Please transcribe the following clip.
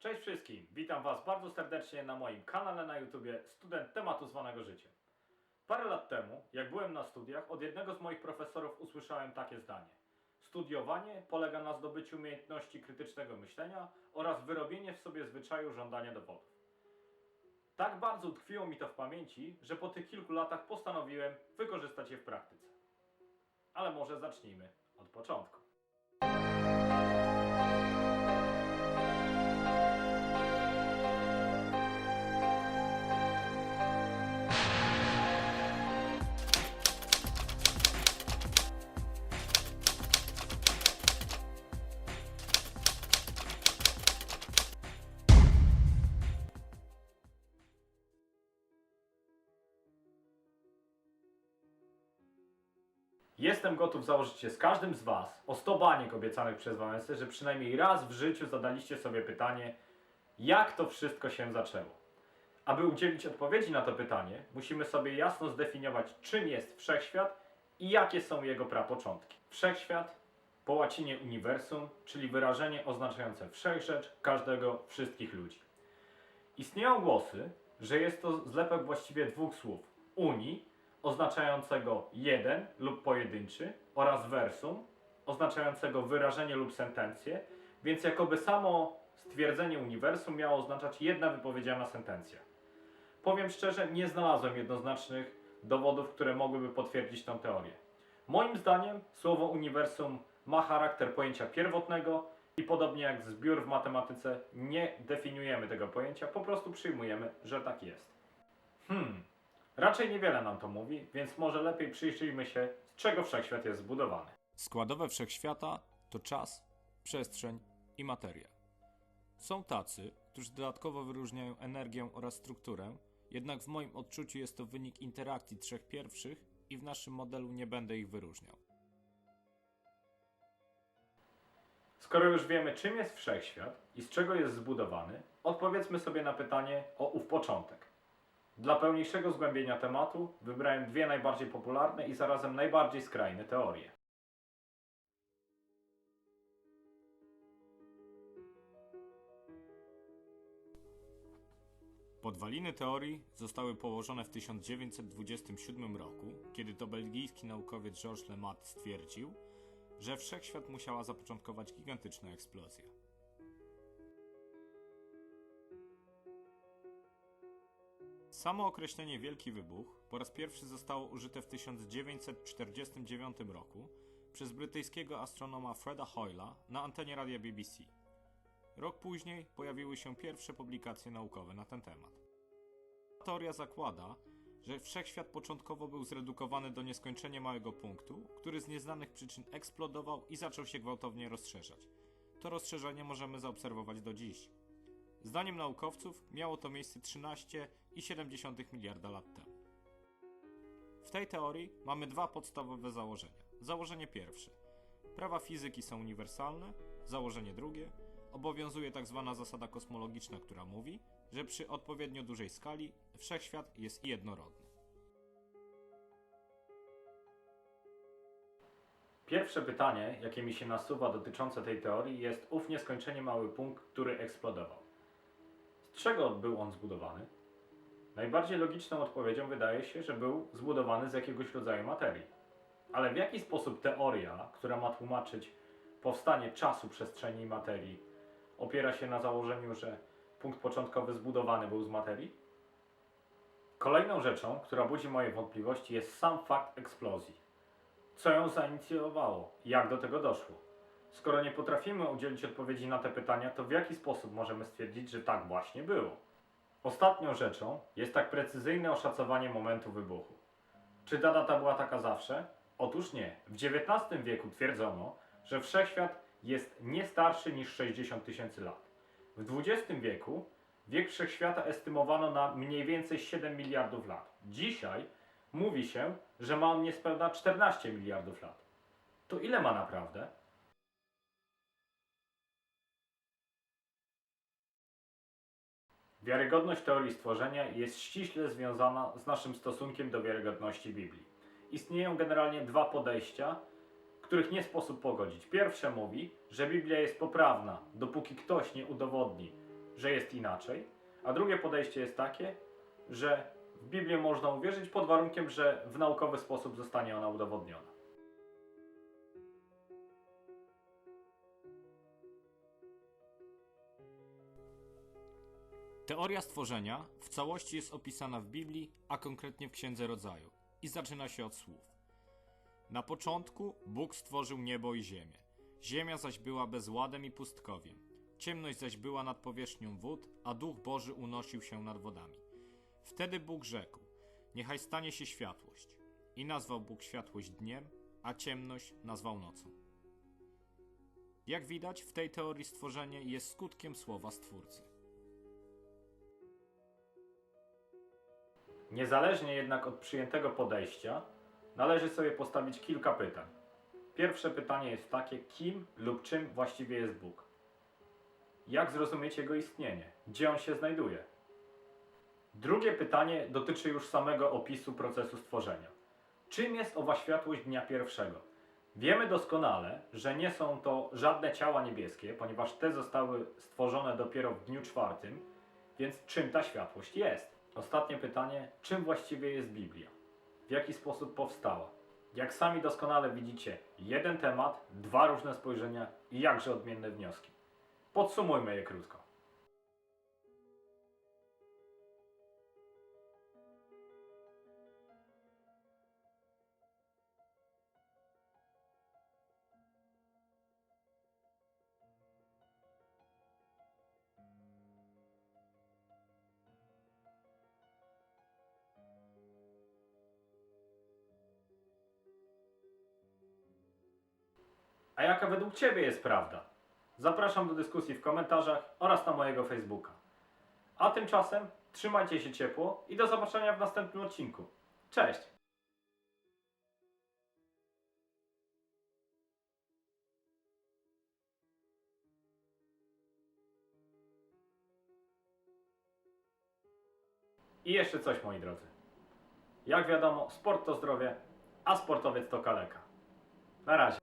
Cześć wszystkim, witam Was bardzo serdecznie na moim kanale na YouTubie Student Tematu Zwanego Życiem. Parę lat temu, jak byłem na studiach, od jednego z moich profesorów usłyszałem takie zdanie. Studiowanie polega na zdobyciu umiejętności krytycznego myślenia oraz wyrobienie w sobie zwyczaju żądania dowodów. Tak bardzo utkwiło mi to w pamięci, że po tych kilku latach postanowiłem wykorzystać je w praktyce. Ale może zacznijmy od początku. Jestem gotów założyć się z każdym z Was o 100 baniek obiecanych przez Wałęsę, że przynajmniej raz w życiu zadaliście sobie pytanie, jak to wszystko się zaczęło. Aby udzielić odpowiedzi na to pytanie, musimy sobie jasno zdefiniować, czym jest wszechświat i jakie są jego prapoczątki. Wszechświat, po łacinie uniwersum, czyli wyrażenie oznaczające wszechrzeczy, każdego, wszystkich ludzi. Istnieją głosy, że jest to zlepek właściwie dwóch słów. Uni, oznaczającego jeden lub pojedynczy, oraz versum, oznaczającego wyrażenie lub sentencję, więc jakoby samo stwierdzenie uniwersum miało oznaczać jedna wypowiedziana sentencja. Powiem szczerze, nie znalazłem jednoznacznych dowodów, które mogłyby potwierdzić tę teorię. Moim zdaniem słowo uniwersum ma charakter pojęcia pierwotnego i podobnie jak zbiór w matematyce nie definiujemy tego pojęcia, po prostu przyjmujemy, że tak jest. Raczej niewiele nam to mówi, więc może lepiej przyjrzyjmy się, z czego wszechświat jest zbudowany. Składowe wszechświata to czas, przestrzeń i materia. Są tacy, którzy dodatkowo wyróżniają energię oraz strukturę, jednak w moim odczuciu jest to wynik interakcji trzech pierwszych i w naszym modelu nie będę ich wyróżniał. Skoro już wiemy, czym jest wszechświat i z czego jest zbudowany, odpowiedzmy sobie na pytanie o ów początek. Dla pełniejszego zgłębienia tematu wybrałem dwie najbardziej popularne i zarazem najbardziej skrajne teorie. Podwaliny teorii zostały położone w 1927 roku, kiedy to belgijski naukowiec Georges Lemaitre stwierdził, że wszechświat musiała zapoczątkować gigantyczna eksplozja. Samo określenie Wielki Wybuch po raz pierwszy zostało użyte w 1949 roku przez brytyjskiego astronoma Freda Hoyla na antenie radia BBC. Rok później pojawiły się pierwsze publikacje naukowe na ten temat. Teoria zakłada, że wszechświat początkowo był zredukowany do nieskończenie małego punktu, który z nieznanych przyczyn eksplodował i zaczął się gwałtownie rozszerzać. To rozszerzenie możemy zaobserwować do dziś. Zdaniem naukowców miało to miejsce 13,7 miliarda lat temu. W tej teorii mamy dwa podstawowe założenia. Założenie pierwsze. Prawa fizyki są uniwersalne. Założenie drugie. Obowiązuje tzw. zasada kosmologiczna, która mówi, że przy odpowiednio dużej skali wszechświat jest jednorodny. Pierwsze pytanie, jakie mi się nasuwa dotyczące tej teorii, jest ów nieskończenie mały punkt, który eksplodował. Z czego był on zbudowany? Najbardziej logiczną odpowiedzią wydaje się, że był zbudowany z jakiegoś rodzaju materii. Ale w jaki sposób teoria, która ma tłumaczyć powstanie czasu, przestrzeni i materii, opiera się na założeniu, że punkt początkowy zbudowany był z materii? Kolejną rzeczą, która budzi moje wątpliwości, jest sam fakt eksplozji. Co ją zainicjowało? Jak do tego doszło? Skoro nie potrafimy udzielić odpowiedzi na te pytania, to w jaki sposób możemy stwierdzić, że tak właśnie było? Ostatnią rzeczą jest tak precyzyjne oszacowanie momentu wybuchu. Czy ta data była taka zawsze? Otóż nie. W XIX wieku twierdzono, że wszechświat jest nie starszy niż 60 tysięcy lat. W XX wieku wiek wszechświata estymowano na mniej więcej 7 miliardów lat. Dzisiaj mówi się, że ma on niespełna 14 miliardów lat. To ile ma naprawdę? Wiarygodność teorii stworzenia jest ściśle związana z naszym stosunkiem do wiarygodności Biblii. Istnieją generalnie dwa podejścia, których nie sposób pogodzić. Pierwsze mówi, że Biblia jest poprawna, dopóki ktoś nie udowodni, że jest inaczej, a drugie podejście jest takie, że w Biblię można uwierzyć pod warunkiem, że w naukowy sposób zostanie ona udowodniona. Teoria stworzenia w całości jest opisana w Biblii, a konkretnie w Księdze Rodzaju i zaczyna się od słów. Na początku Bóg stworzył niebo i ziemię. Ziemia zaś była bezładem i pustkowiem. Ciemność zaś była nad powierzchnią wód, a Duch Boży unosił się nad wodami. Wtedy Bóg rzekł: niechaj stanie się światłość. I nazwał Bóg światłość dniem, a ciemność nazwał nocą. Jak widać, w tej teorii stworzenie jest skutkiem słowa Stwórcy. Niezależnie jednak od przyjętego podejścia, należy sobie postawić kilka pytań. Pierwsze pytanie jest takie, kim lub czym właściwie jest Bóg? Jak zrozumieć Jego istnienie? Gdzie On się znajduje? Drugie pytanie dotyczy już samego opisu procesu stworzenia. Czym jest owa światłość dnia pierwszego? Wiemy doskonale, że nie są to żadne ciała niebieskie, ponieważ te zostały stworzone dopiero w dniu czwartym, więc czym ta światłość jest? Ostatnie pytanie, czym właściwie jest Biblia? W jaki sposób powstała? Jak sami doskonale widzicie, jeden temat, dwa różne spojrzenia i jakże odmienne wnioski. Podsumujmy je krótko. A jaka według Ciebie jest prawda? Zapraszam do dyskusji w komentarzach oraz na mojego Facebooka. A tymczasem trzymajcie się ciepło i do zobaczenia w następnym odcinku. Cześć! I jeszcze coś, moi drodzy. Jak wiadomo, sport to zdrowie, a sportowiec to kaleka. Na razie.